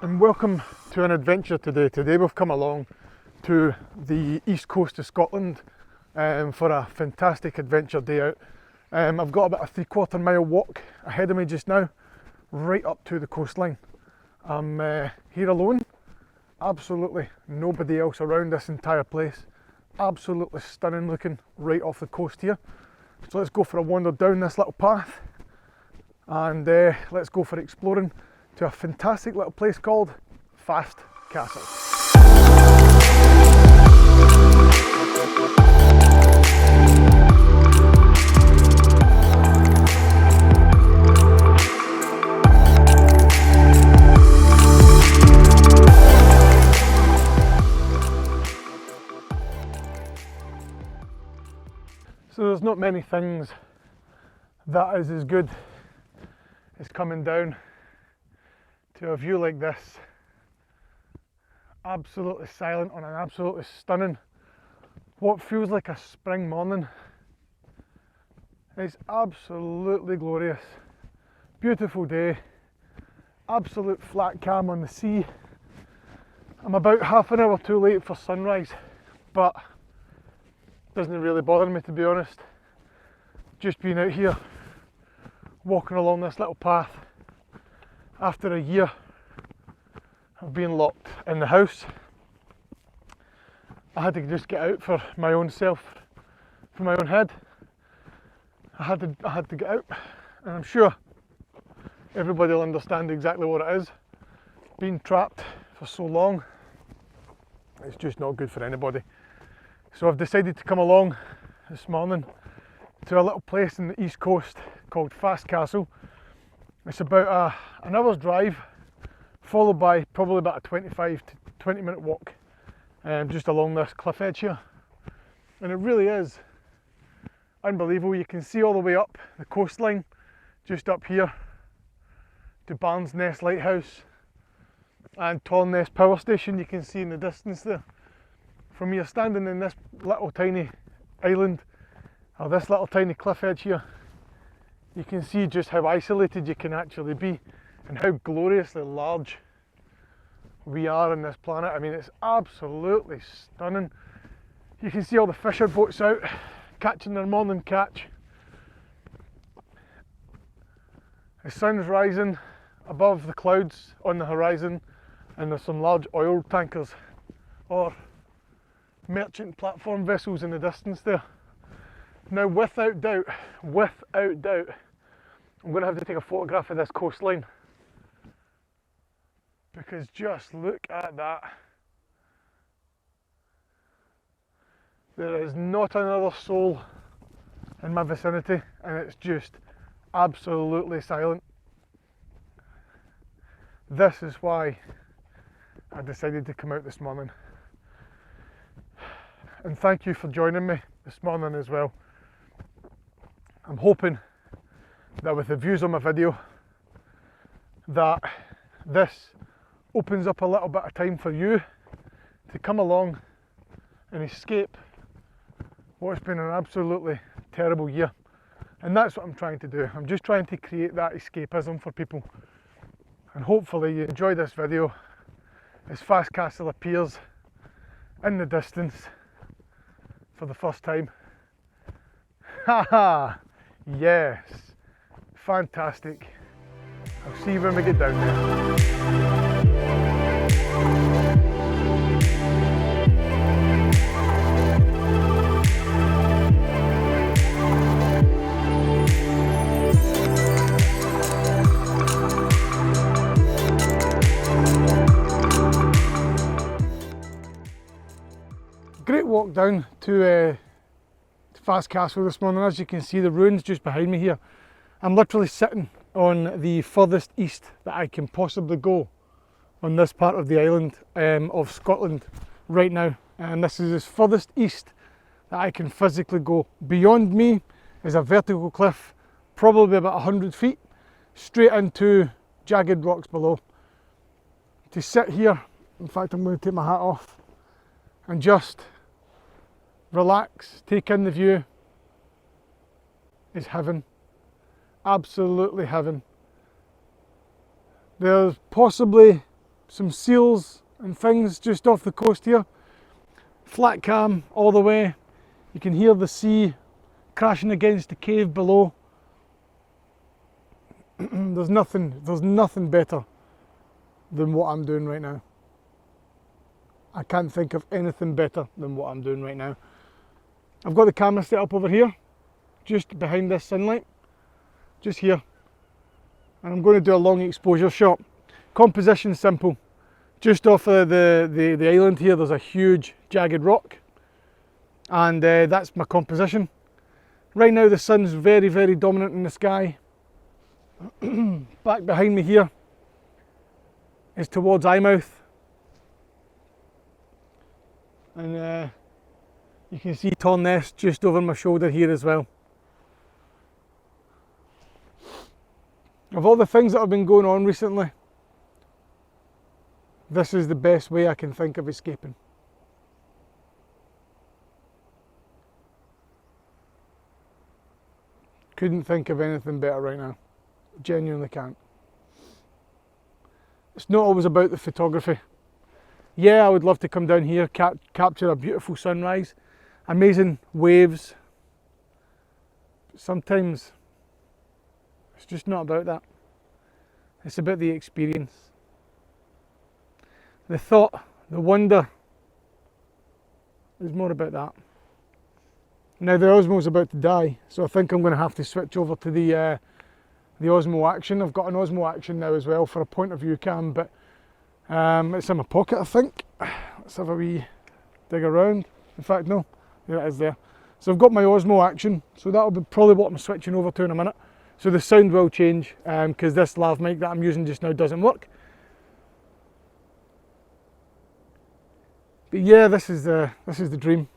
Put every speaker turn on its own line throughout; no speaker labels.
And welcome to an adventure today. Today we've come along to the east coast of Scotland for a fantastic adventure day out. I've got about a 3/4 mile walk ahead of me just now, right up to the coastline. I'm here alone, absolutely nobody else around this entire place. Absolutely stunning looking right off the coast here. So let's go for a wander down this little path and let's go for exploring to a fantastic little place called Fast Castle. So there's not many things that is as good as coming down to a view like this, absolutely silent on an absolutely stunning, what feels like a spring morning. It's absolutely glorious, beautiful day, absolute flat calm on the sea. I'm about half an hour too late for sunrise, but doesn't really bother me, to be honest. Just being out here walking along this little path after a year of being locked in the house. I had to just get out for my own self, for my own head. I had to get out, and I'm sure everybody will understand exactly what it is. Being trapped for so long, it's just not good for anybody. So I've decided to come along this morning to a little place in the east coast called Fast Castle. It's about an hour's drive, followed by probably about a 25 to 20 minute walk just along this cliff edge here. And it really is unbelievable. You can see all the way up the coastline, just up here to Barnes Nest Lighthouse and Torness Power Station. You can see in the distance there. From here, standing in this little tiny island, or this little tiny cliff edge here, you can see just how isolated you can actually be and how gloriously large we are on this planet. I mean, it's absolutely stunning. You can see all the fisher boats out catching their morning catch. The sun's rising above the clouds on the horizon, and there's some large oil tankers or merchant platform vessels in the distance there. Now, without doubt, I'm going to have to take a photograph of this coastline, because just look at that. There is not another soul in my vicinity, and it's just absolutely silent. This is why I decided to come out this morning. And thank you for joining me this morning as well. I'm hoping that with the views on my video, that this opens up a little bit of time for you to come along and escape what's been an absolutely terrible year. And that's what I'm trying to do. I'm just trying to create that escapism for people. And hopefully you enjoy this video as Fast Castle appears in the distance for the first time. Haha, yes, fantastic. I'll see you when we get down there. Great walk down to Fast Castle this morning. As you can see, the ruins just behind me here. I'm literally sitting on the furthest east that I can possibly go on this part of the island of Scotland right now, and this is as furthest east that I can physically go. Beyond me is a vertical cliff, probably about 100 feet, straight into jagged rocks below. To sit here, in fact I'm going to take my hat off and just relax, take in the view, is heaven. Absolutely heaven. There's possibly some seals and things just off the coast here. Flat cam all the way. You can hear the sea crashing against the cave below. There's nothing better than what I'm doing right now. I can't think of anything better than what I'm doing right now. I've got the camera set up over here, just behind this sunlight, just here. And I'm going to do a long exposure shot. Composition simple. Just off of the island here, there's a huge jagged rock. And that's my composition. Right now the sun's very, very dominant in the sky. Back behind me here is towards Eyemouth. And you can see Torness just over my shoulder here as well. Of all the things that have been going on recently, this is the best way I can think of escaping. Couldn't think of anything better right now. Genuinely can't. It's not always about the photography. Yeah, I would love to come down here, capture a beautiful sunrise, amazing waves. But sometimes it's just not about that. It's about the experience. The thought, the wonder is more about that. Now the Osmo is about to die, so I think I'm going to have to switch over to the Osmo Action. I've got an Osmo Action now as well for a point of view cam, but it's in my pocket, I think. Let's have a wee dig around. In fact, no, there it is there. So I've got my Osmo Action, so that'll be probably what I'm switching over to in a minute. So the sound will change because this lav mic that I'm using just now doesn't work. But yeah, this is the dream.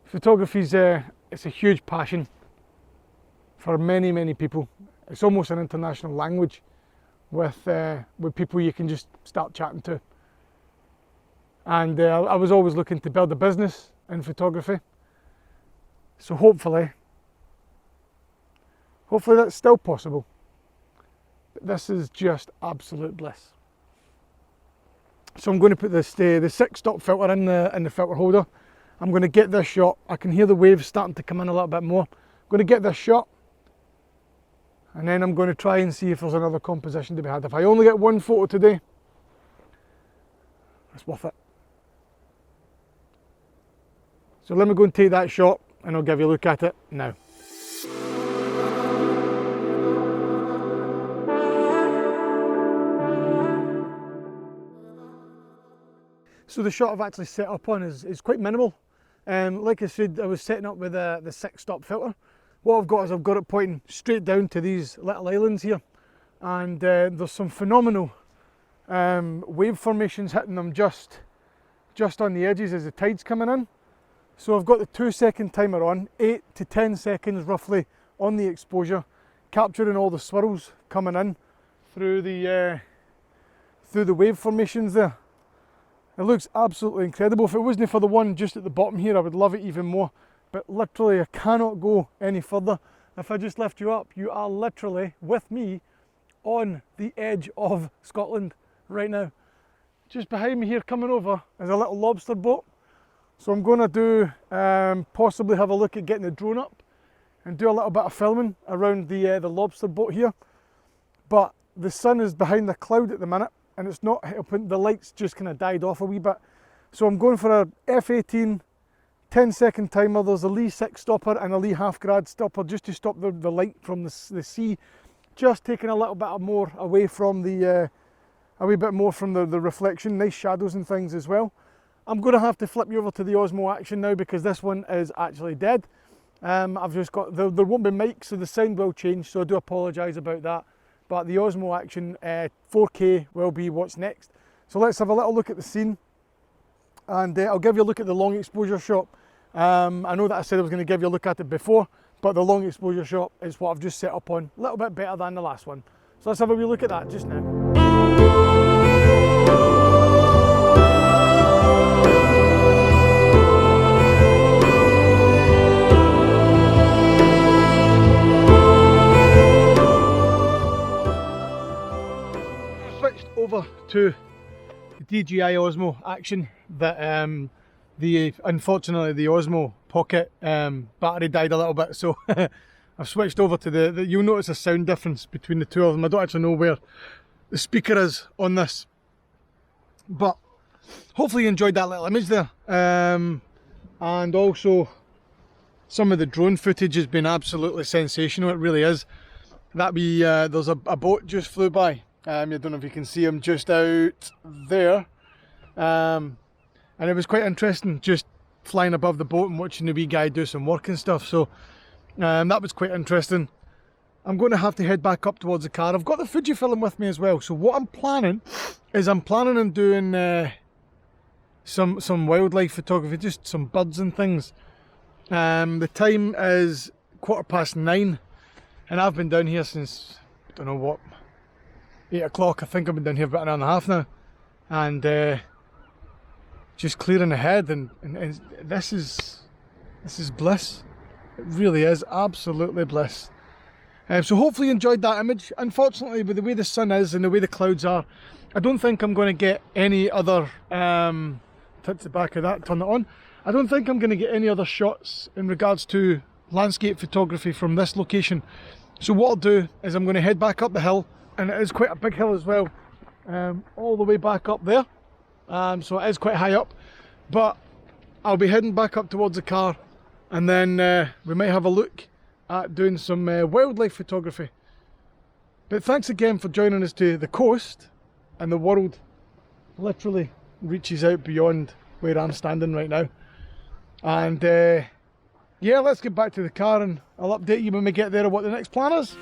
Photography's it's a huge passion for many, many people. It's almost an international language with people you can just start chatting to. And I was always looking to build a business in photography. So hopefully that's still possible. But this is just absolute bliss. So I'm going to put this the 6-stop filter in the filter holder. I'm going to get this shot. I can hear the waves starting to come in a little bit more. I'm going to get this shot, and then I'm going to try and see if there's another composition to be had. If I only get one photo today, it's worth it. So let me go and take that shot, and I'll give you a look at it now. So the shot I've actually set up on is quite minimal. Like I said, I was setting up with the 6-stop filter. What I've got is I've got it pointing straight down to these little islands here, and there's some phenomenal wave formations hitting them just on the edges as the tide's coming in. So I've got the 2-second timer on, 8 to 10 seconds roughly on the exposure, capturing all the swirls coming in through the wave formations there. It looks absolutely incredible. If it wasn't for the one just at the bottom here, I would love it even more. But literally, I cannot go any further. If I just lift you up, you are literally with me on the edge of Scotland right now. Just behind me here, coming over, is a little lobster boat. So I'm going to do, possibly have a look at getting the drone up and do a little bit of filming around the lobster boat here. But the sun is behind the cloud at the minute, and it's not helping. The lights just kind of died off a wee bit. So I'm going for a f18 10-second timer. There's a Lee 6 stopper and a Lee half grad stopper just to stop the light from the sea. Just taking a little bit more away from a wee bit more from the reflection, nice shadows and things as well. I'm going to have to flip you over to the Osmo Action now because this one is actually dead. I've just got, there won't be mics, so the sound will change, so I do apologise about that. But the Osmo Action 4K will be what's next. So let's have a little look at the scene, and I'll give you a look at the long exposure shot. I know that I said I was going to give you a look at it before, but the long exposure shot is what I've just set up on, a little bit better than the last one. So let's have a wee look at that just now. to the DJI Osmo action that unfortunately the Osmo Pocket battery died a little bit, so I've switched over to the you'll notice a sound difference between the two of them. I don't actually know where the speaker is on this, but hopefully you enjoyed that little image there. And also some of the drone footage has been absolutely sensational, it really is. There's a boat just flew by. I don't know if you can see him just out there, and it was quite interesting just flying above the boat and watching the wee guy do some work and stuff, so that was quite interesting. I'm going to have to head back up towards the car. I've got the Fujifilm with me as well, so what I'm planning on doing some wildlife photography, just some birds and things. The time is 9:15 and I've been down here since, I don't know what, 8 o'clock. I think I've been down here about an hour and a half now, and just clearing ahead, and this is bliss. It really is absolutely bliss. So hopefully you enjoyed that image. Unfortunately, with the way the sun is and the way the clouds are, I don't think I'm going to get any other touch the back of that, turn it on. I don't think I'm going to get any other shots in regards to landscape photography from this location. So what I'll do is I'm going to head back up the hill, and it is quite a big hill as well, all the way back up there. So it is quite high up, but I'll be heading back up towards the car, and then we might have a look at doing some wildlife photography. But thanks again for joining us to the coast, and the world literally reaches out beyond where I'm standing right now. And yeah, let's get back to the car, and I'll update you when we get there on what the next plan is.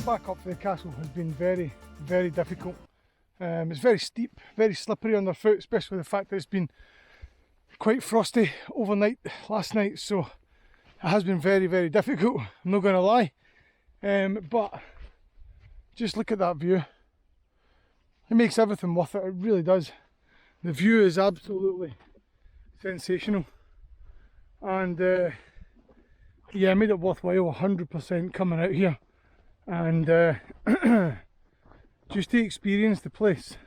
Back up to the castle has been very, very difficult. It's very steep, very slippery underfoot, especially the fact that it's been quite frosty overnight last night, so it has been very, very difficult, I'm not going to lie. But just look at that view. It makes everything worth it, it really does. The view is absolutely sensational, and yeah, it made it worthwhile 100% coming out here. And just to experience the place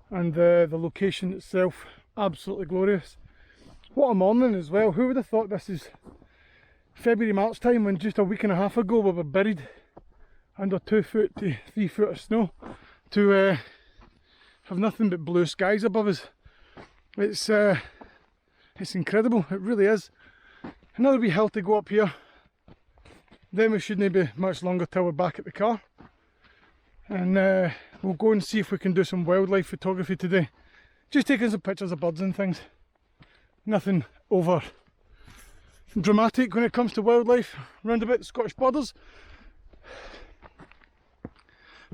and the location itself, absolutely glorious. What a morning as well. Who would have thought this is February, March time, when just a week and a half ago we were buried under 2 foot to 3 foot of snow, to have nothing but blue skies above us. It's incredible, it really is. Another wee hill to go up here. Then we shouldn't be much longer till we're back at the car, and we'll go and see if we can do some wildlife photography today. Just taking some pictures of birds and things. Nothing over dramatic when it comes to wildlife round about the Scottish borders.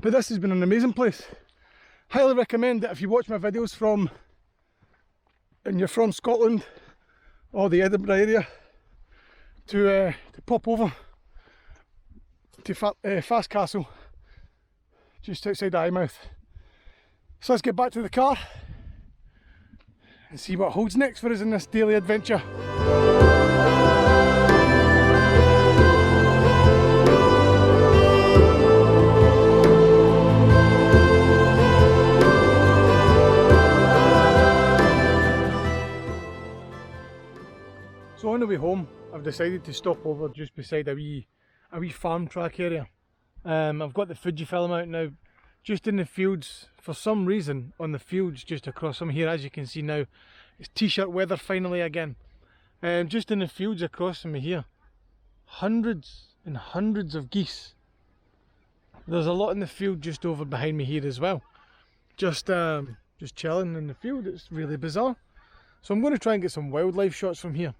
But this has been an amazing place. Highly recommend that if you watch my videos and you're from Scotland or the Edinburgh area, to pop over to Fast Castle, just outside Eyemouth. So let's get back to the car and see what holds next for us in this daily adventure. on the way home, I've decided to stop over just beside a wee farm track area. I've got the Fujifilm out now, just in the fields. For some reason, on the fields just across from here, as you can see now, it's t-shirt weather finally again. Just in the fields across from me here, hundreds and hundreds of geese. There's a lot in the field just over behind me here as well. Just chilling in the field. It's really bizarre. So I'm going to try and get some wildlife shots from here.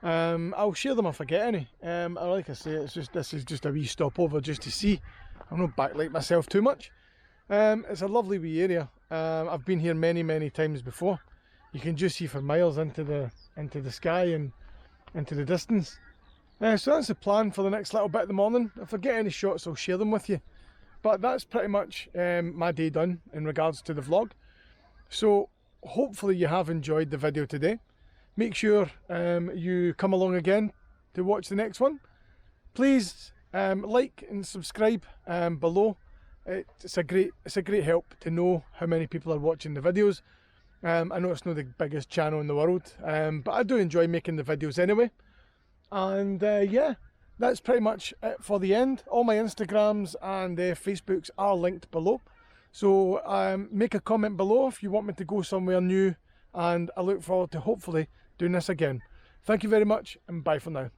I'll share them if I get any. Like I say, this is just a wee stopover just to see. I'm not backlight myself too much. It's a lovely wee area. I've been here many times before. You can just see for miles into the sky and into the distance. So that's the plan for the next little bit of the morning. If I get any shots, I'll share them with you. But that's pretty much my day done in regards to the vlog. So hopefully you have enjoyed the video today. Make sure you come along again to watch the next one. Please like and subscribe below. It's a great help to know how many people are watching the videos. I know it's not the biggest channel in the world, but I do enjoy making the videos anyway. And yeah, that's pretty much it for the end. All my Instagrams and Facebooks are linked below. So make a comment below if you want me to go somewhere new, and I look forward to hopefully doing this again. Thank you very much, and bye for now.